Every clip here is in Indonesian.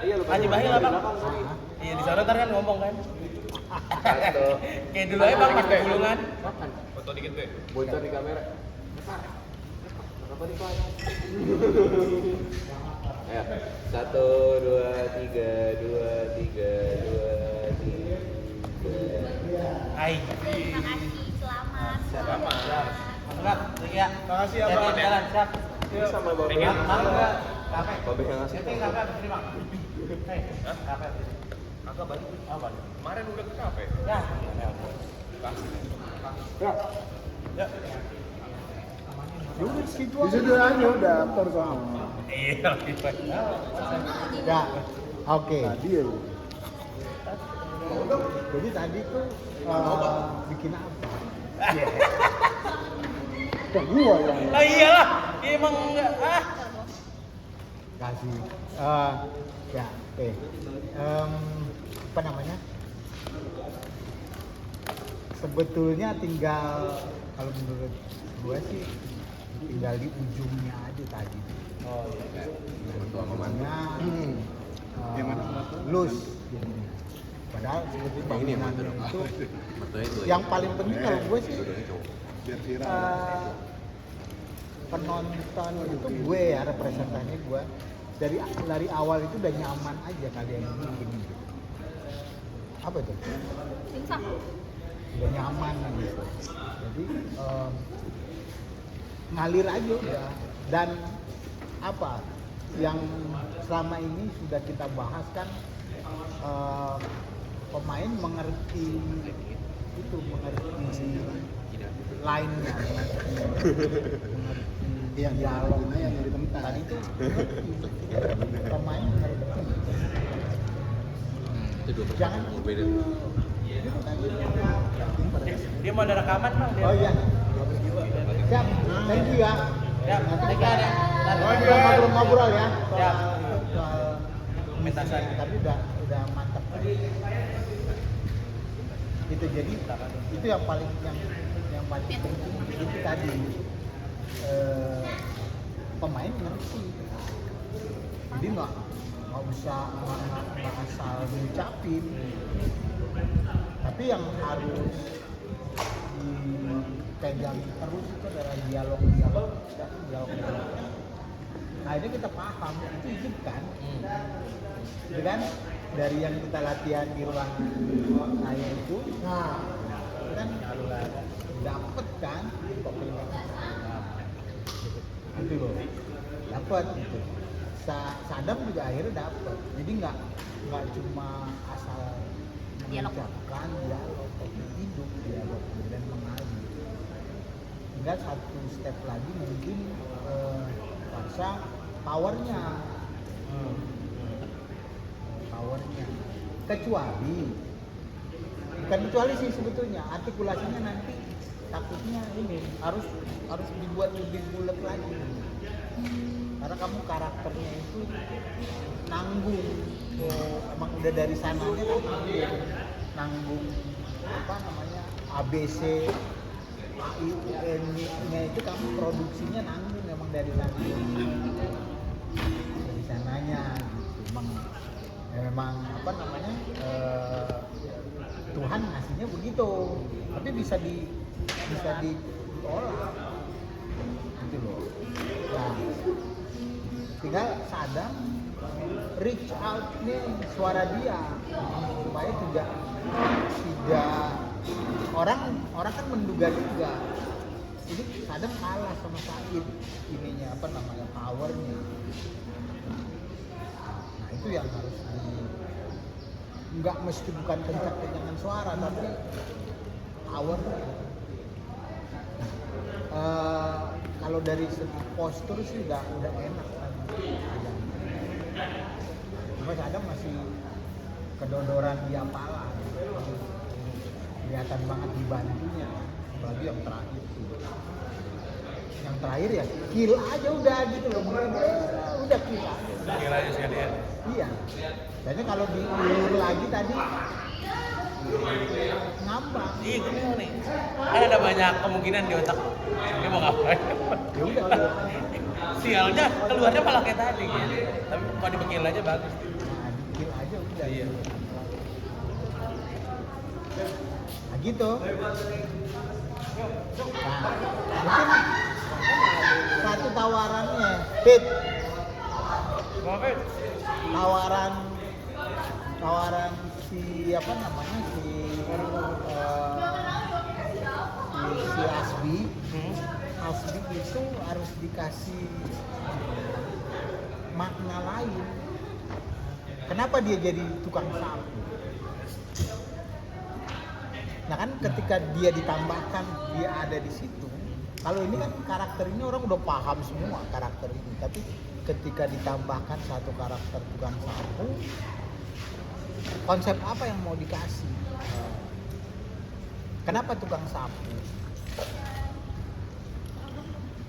Haji Bahil apa? Iya di sana ntar kan ngomong kan. Kayak dulu aja bang pas Bulungan. Foto dikit deh. Bocor di kamera. Apa nih Pak? Ayo, 1, 2, 3, 2, 3, 2, 3. Hai. Terima kasih, selamat. Enggak, ya. Makasih ya, Bang. Bang. Jalan, siap. Ini sama Babe. Pegang, enggak. Capek. Babe yang ngasih. Ini capek apa terima? Hei, capek. Kakak balik. Oh, balik. Kemarin udah ke kafe. Ya. Ya. Udah segitu aja. Bisa aja udah aktor soalnya. Iya, gitu. Ya, oke. Tadi ya. Jadi tadi tuh bikin apa? Udah gua yang Lah iyalah, emang enggak kasih. Ya, oke. Apa namanya? Sebetulnya tinggal kalau menurut gue sih tinggal di ujungnya aja tadi. Oh iya. Ujungnya Yang mana? loose jadinya. Padahal sebetulnya Yang ini yang bangunannya mantap. itu Betul itu. yang paling penting kalau gue sih Biar viral. penonton itu gue ya representasinya gue dari awal itu udah nyaman aja kalian ini. Apa itu? Simsak. Udah nyaman gitu. Jadi ngalir aja udah. Dan apa yang selama ini sudah kita bahas kan pemain mengerti itu, mengerti lainnya, Iya, dialognya yang dari tempat. tadi itu pemain mengerti. Itu 2% Jangan berbeda. gitu kan. Dia mau ada rekaman bang. Oh iya. Siap, thank you ya. Ya, Nanti thank you, ya. kita ngobrol-ngobrol ya. Ya. Soal Pementasan. tapi udah mantap. Gitu jadi itu yang paling penting itu tadi pemain ngerti. Jadi nggak usah nggak asal ngucapin. Tapi yang harus dipegang terus itu adalah dialog. Nah ini kita paham itu hidup kan, itu kan dari yang kita latihan di ruangan saya itu, nah itu kan dapet kan itu loh, dapet gitu. Sadam juga akhirnya dapet, jadi nggak cuma asal Dialog. mengucapkan dialog, tapi hidup dialog dan mengalir. Tinggal satu step lagi mungkin Farsa powernya, kecuali sih sebetulnya artikulasinya nanti takutnya ini harus dibuat lebih bulat lagi karena kamu karakternya itu nanggung. Emang udah dari sananya kan nanggung apa namanya ABC AIUN-nya itu kamu produksinya nanggung memang dari sananya gitu. Memang apa namanya Tuhan ngasihnya begitu, tapi bisa ditolak gitu loh. Nah, tinggal sadar reach out nih suara dia supaya tidak orang kan menduga juga ini kadang kalah sama Said ininya apa namanya powernya. Nah itu yang harus nggak mesti bukan kencang-kencangan suara tapi power. Kalau dari segi postur sih udah enak kan. Cuma kadang masih kedodoran di apalah. Kelihatan banget dibantunya, apalagi yang terakhir sih. Yang terakhir ya kill aja udah gitu loh, udah kill aja. Kira aja sekalian. Iya. Kayaknya kalau diulur lagi tadi ngambang. Iya gini nih. Kan ada banyak kemungkinan di otak. Ini mau ngapain? Ya udah. Sialnya keluarnya malah kayak tadi gitu. Tapi kalau dipikir aja bagus. Nah, kill aja udah. Iya. Nah gitu. Nah, mungkin satu tawarannya, Pit. Tawaran si apa namanya si Asbi itu harus dikasih makna lain. Kenapa dia jadi tukang sapu? Nah kan ketika dia ditambahkan dia ada di situ. Kalau ini kan karakter ini orang udah paham semua karakter ini, tapi ketika ditambahkan satu karakter tukang sapu, konsep apa yang mau dikasih? Kenapa tukang sapu?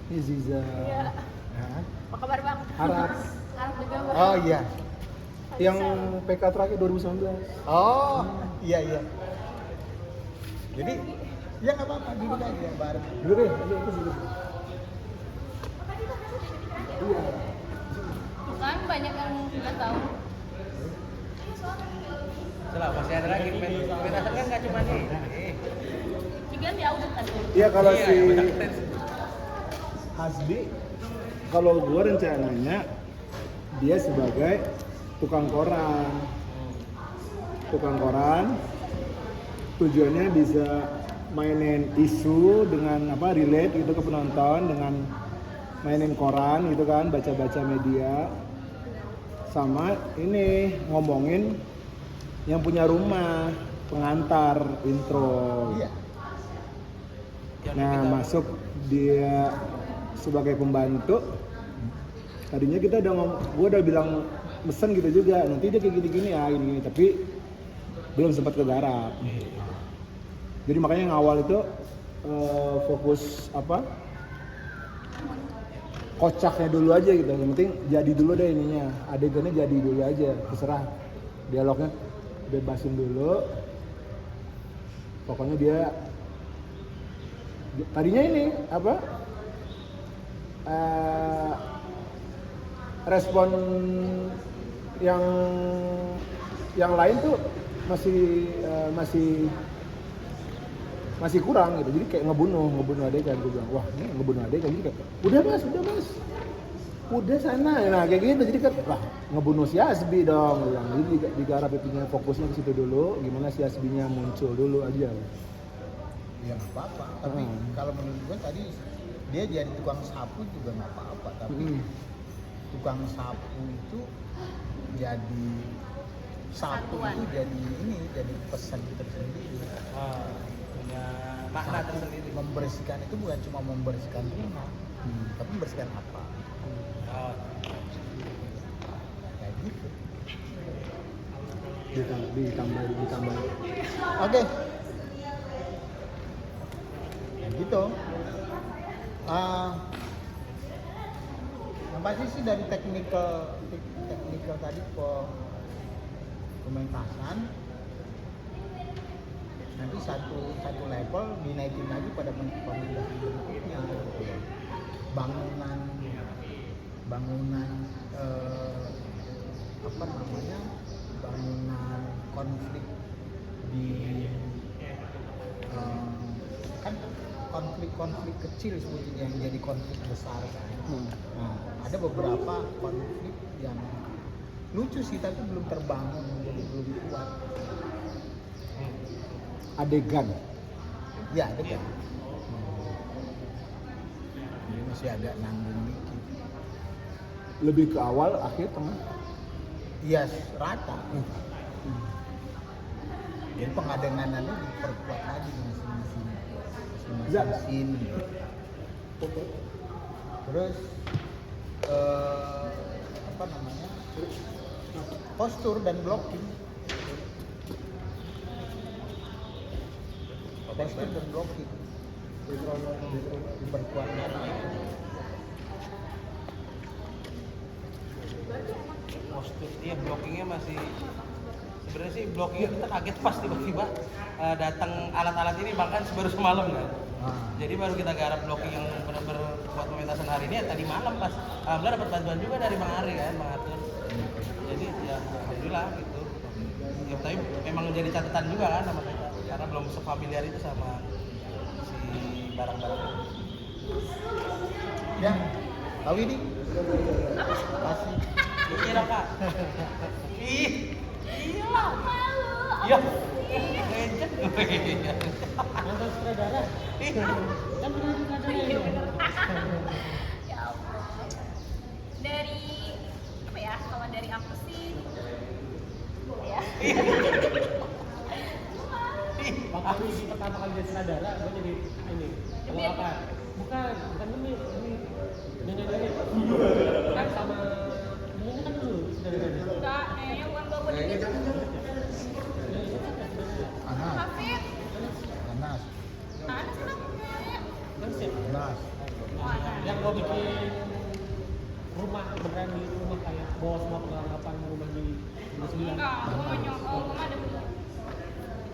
Ini Ziza. Iya. Hah? Apa kabar bang? Harap. Harap juga bang. Oh iya. Yang PK terakhir 2019. Oh iya. Jadi ya nggak apa-apa duduk aja bareng. Dulu deh, ayo itu dulu. Iya. Tuh kan banyak yang nggak tahu. Setelah masih ada lagi pementasan kan nggak cuma nih. Cibian di audit kan? Iya kalau Iya, si yang banyak fans. Hasbi, kalau gua rencananya dia sebagai tukang koran. Tukang koran tujuannya bisa mainin isu dengan apa relate gitu ke penonton dengan mainin koran gitu kan, baca-baca media, sama ini ngomongin yang punya rumah, pengantar intro. Iya. Nah masuk dia sebagai pembantu. Tadinya kita gua udah bilang mesen gitu juga, nanti dia kayak gini-gini ya, gini, tapi belum sempat kegarap. Jadi makanya yang awal itu fokus apa? Kocaknya dulu aja gitu. Yang penting jadi dulu deh ininya. Adegannya jadi dulu aja, terserah. Dialognya bebasin dulu. Pokoknya dia tadinya ini apa? Respon yang lain tuh masih kurang gitu, jadi kayak ngebunuh adegan. Gue bilang wah ini ngebunuh adegan, jadi kayak udah mas udah sana, nah kayak gitu. Jadi kan wah ngebunuh si Asbi dong, gue bilang. Jadi digarap itunya, fokusnya ke situ dulu, gimana si Asbinya muncul dulu aja. Ya nggak apa-apa, tapi kalau menurut gue tadi dia jadi tukang sapu juga nggak apa-apa, tapi tukang sapu itu jadi sapu Satuan. itu jadi pesan tersendiri. Punya makna tersendiri. Membersihkan itu bukan cuma membersihkan rumah, tapi membersihkan apa? Oh, Kayak gitu. Ditambah. Oke. Ya gitu. Yang pasti sih dari teknikal tadi pementasan, nanti satu level dinaikin lagi pada pementasan berikutnya. Bangunan apa namanya, bangunan konflik di kan konflik kecil sebetulnya yang jadi konflik besar kan. Nah, ada beberapa konflik yang lucu sih tapi belum terbangun, jadi belum kuat. Adegan. Ya ada kan. Jadi masih agak nanggung dikit. Lebih ke awal, akhir, tengah. Iya rata. Jadi pengadenganannya diperkuat lagi masing-masing scene. Terus apa namanya, postur dan blocking. Postur dan blocking diperkuat lagi. postur, iya blockingnya masih. Sebenarnya sih blockingnya kita kaget pas tiba-tiba datang alat-alat ini, bahkan baru semalam kan. Jadi baru kita garap blocking yang benar-benar buat pementasan hari ini ya tadi malam pas. Alhamdulillah dapat bantuan juga dari Bang Ari kan, Bang Arthur. Jadi ya alhamdulillah gitu. jadi catatan juga kan sama kita karena belum sefamiliar itu sama si barang-barang. Ya, tahu ini? Kasih. Iya kak. Ih, iya. Malu. Iya. Apa sih? Ngejek. Iya. Mantan sutradara. Iya. Kan pernah sutradara Iya ya? bener. Ya Allah. Dari apa ya? Kalau dari aku sih, ya. Waktu ini pertama kali jadi sutradara, gue jadi ini. Kamu Demit. apa? Bukan demit. Nyanyi. Kan sama ini kan dulu sutradara. Enggak, kayaknya bukan bawa gitu. Anas, Hafid. Anas, Anas kenapa? Konsep. Anas. Oh, Anas. Yang gue bikin rumah beneran di rumah kayak bawa semua perlengkapan rumah di sembilan. Enggak, gue mah gue mah ada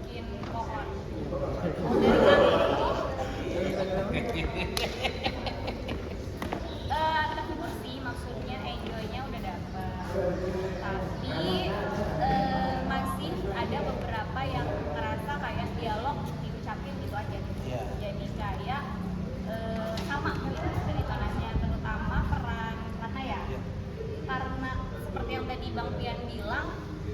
bikin pohon. Terhibur sih, maksudnya enjoy-nya udah dapet. Tapi masih ada beberapa yang ngerasa kayak dialog diucapin gitu aja. Iya. Jadi kayak sama gitu dari tonasinya, terutama peran karena ya Iya. karena seperti yang tadi Bang Pian bilang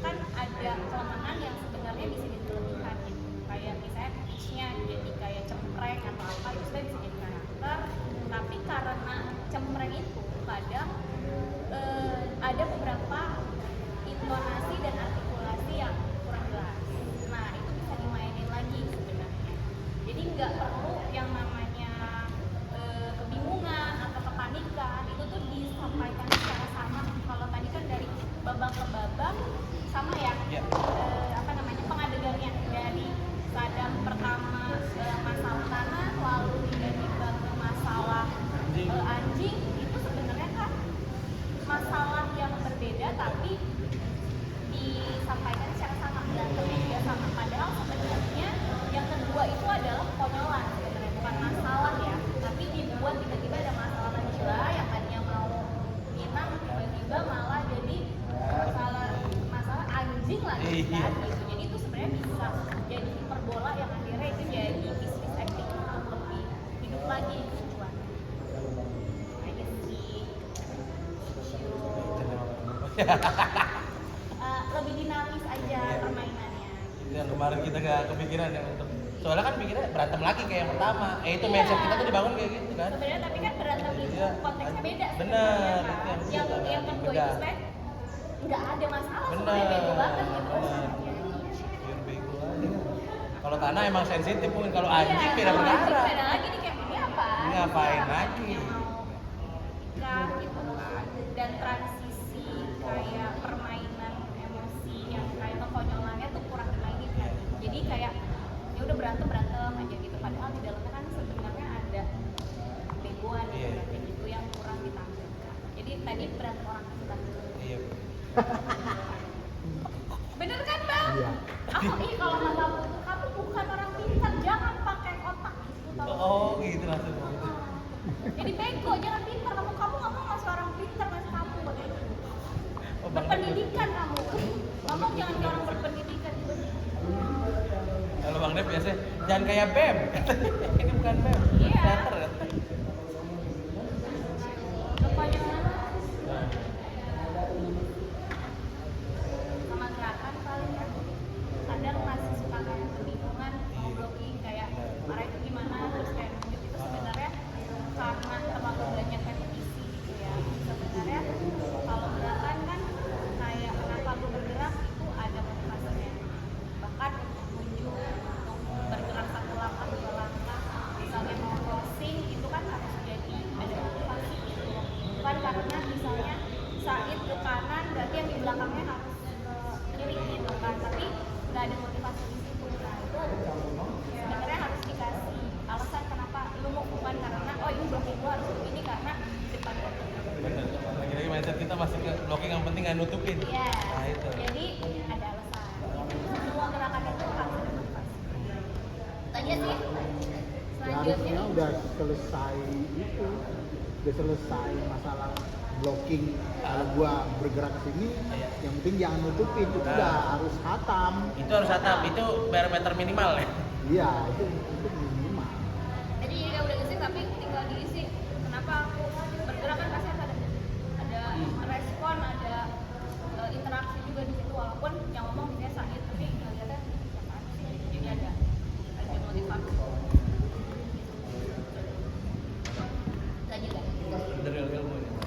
kan ada kelemahan yang sebenarnya bisa dilebihkan gitu, kayak misalnya pitch-nya jadi kayak cempreng atau apa itu sebenarnya bisa jadi karakter, tapi karena cempreng itu kadang ada beberapa intonasi dan artikulasi yang kurang jelas. Nah itu bisa dimainin lagi sebenarnya, jadi nggak perlu yang namanya kebingungan atau kepanikan itu tuh disampaikan secara sama. Kalau tadi kan dari babak ke babak sama ya, Iya. apa namanya pengadegannya dari sadam pertama masalah tanah, lalu tiba-tiba ke masalah anjing itu sebenarnya kan masalah yang berbeda tapi disampaikan secara sama, berantemnya juga sama. Padahal sebenarnya yang kedua itu adalah konyolan sebenarnya, bukan masalah ya, tapi dibuat tiba-tiba ada masalah Najwa yang tadinya mau minang tiba-tiba malah jadi masalah anjing lagi kan gitu. Jadi itu sebenarnya bisa jadi hiperbola yang akhirnya itu jadi bisnis acting untuk lebih hidup lagi tujuan. Aja sih. Lebih dinamis aja permainannya. Itu yang kemarin kita gak kepikiran ya untuk soalnya kan pikirnya berantem lagi kayak yang pertama. Itu Iya. mindset kita tuh dibangun kayak gitu kan. Sebenarnya tapi kan berantem itu Iya. konteksnya beda Bener, sebenarnya itu kan. yang Yang kedua beda. itu sebenarnya nggak ada masalah, Bener, sebenarnya bego banget gitu. bener. Biar bego aja. Kalau tanah emang sensitif mungkin, kalau Iya, anjing beda kalau anjing perkara. beda lagi nih kayak ini apa? Ini ngapain Siapa lagi? yang mau nikah gitu kan. Dan transisi kayak permainan emosi yang kayak kekonyolannya tuh kurang dimainin kan. Jadi kayak ya udah berantem aja gitu. Padahal di dalamnya kan sebenarnya ada begoan Iya. kayak gitu yang kurang ditampilkan. Jadi tadi berantem orang kita. Iya. Bener kan Bang? Iya. Kalau kamu bukan orang pintar, jangan pakai otak gitu. Tau. Oh gitu langsung. Jadi bego, jangan pintar. Kamu nggak mau masuk orang pintar, masuk kamu begitu. Oh, Bang. Berpendidikan kamu. Ngomong jangan kayak orang berpendidikan. Kalau Bang Dep biasanya jangan kayak BEM. Ini bukan BEM. Iya. Teater kan. Kepanjangan sama gerakan paling ya. Kadang masih suka kayak kebingungan mau blocking kayak arah itu gimana, terus kayak nunjuk itu sebenarnya karena terlalu banyak repetisi gitu ya. Sebenarnya kalau gerakan kan kayak kenapa gue bergerak itu ada motivasinya. Bahkan nunjuk untuk bergerak satu langkah dua langkah, misalnya mau crossing itu kan harus jadi ada motivasi gitu. Bukan karena misalnya Said ke kanan berarti yang di belakangnya harus ke kiri gitu kan, tapi nggak ada motivasi di situ. Nah itu sebenarnya harus dikasih alasan kenapa lu mau, bukan karena oh ini blocking gua harus begini karena depan gua. Bener. Lagi-lagi mindset kita masih ke blocking yang penting nggak nutupin. Iya. Nah itu. Jadi ada alasan. Semua gerakan itu harus ada motivasi. Itu aja sih. Ya, Selanjutnya harusnya udah selesai itu, udah selesai masalah blocking kalau gua bergerak ke sini, Iya. yang penting jangan nutupin, itu udah harus hatam. Itu harus atap, itu parameter minimal ya. Iya, itu minimal. Jadi ya udah isi tapi tinggal diisi. Kenapa aku bergerak kan pasti harus ada respon, ada interaksi juga di situ walaupun yang ngomong biasanya Said tapi ngeliatnya apaan sih? Jadi ada motivasi. Itu aja guys. Dari ilmu ini. Itu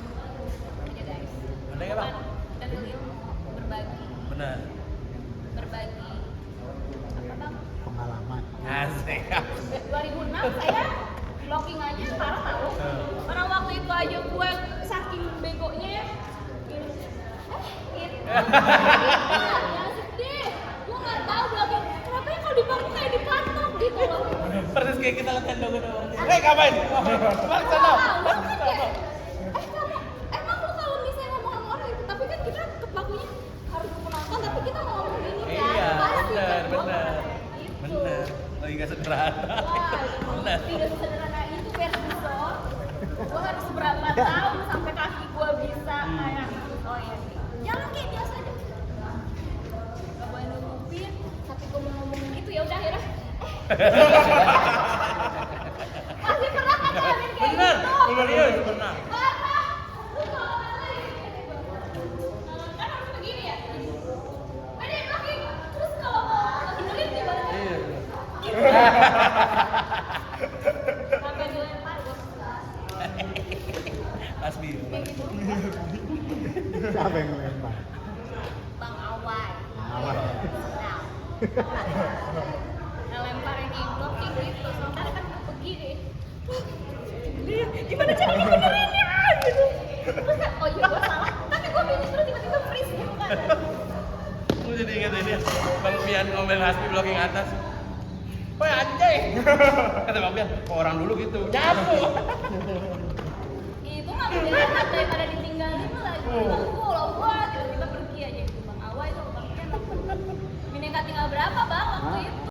aja guys. Bener ya, Bang? Dari ilmu berbagi Benar. apa bang? Pengalaman. Asik. 2006 saya blocking aja parah tahu. Karena waktu itu aja gue saking begonya ya. Ya sedih. Gue nggak tahu blocking. Kenapa ya kalau dipatok kayak dipatok gitu loh. Persis kayak kita latihan dong. Ngapain? Bang sana. Kamu emang lu kalau misalnya ngomong sama orang itu tapi kan kita kebakunya harus penonton tapi kita mau ngomong gini kan. Iya, Pasti benar, kan, gua benar. gitu. Bener. Lagi gak sederhana. Wah, Bener. tidak sederhana itu versi Sol. Gue harus berapa tahun sampai kaki gue bisa kayak oh ya jalan kayak biasa aja. Gak boleh nutupin, tapi gue mau ngomongin gitu ya udah akhirnya. Masih pernah kan ngalamin kayak Bener. gitu? Serius, pernah. Parah. Lu kalau ngalamin kan harus begini ya. Ada yang blocking. Terus kalau mau benerin gimana? Iya. Sampai dilempar gue. Asli. Kayak gitu. Siapa yang ngelempar? Bang Awai. Awai. Nah. Ngelempar yang di blocking gitu. Sementara kan begini. Gimana caranya benerinnya gitu. Terus kan, oh iya gue salah. Tapi gue bingung terus tiba-tiba freeze gitu kan. Gue jadi inget ini Bang Pian ngomel Hasbi blocking atas. Woi anjay. Kata Bang Pian, kok orang dulu gitu. Nyapu. Itu mah lebih enak daripada ditinggalin lagi. Gue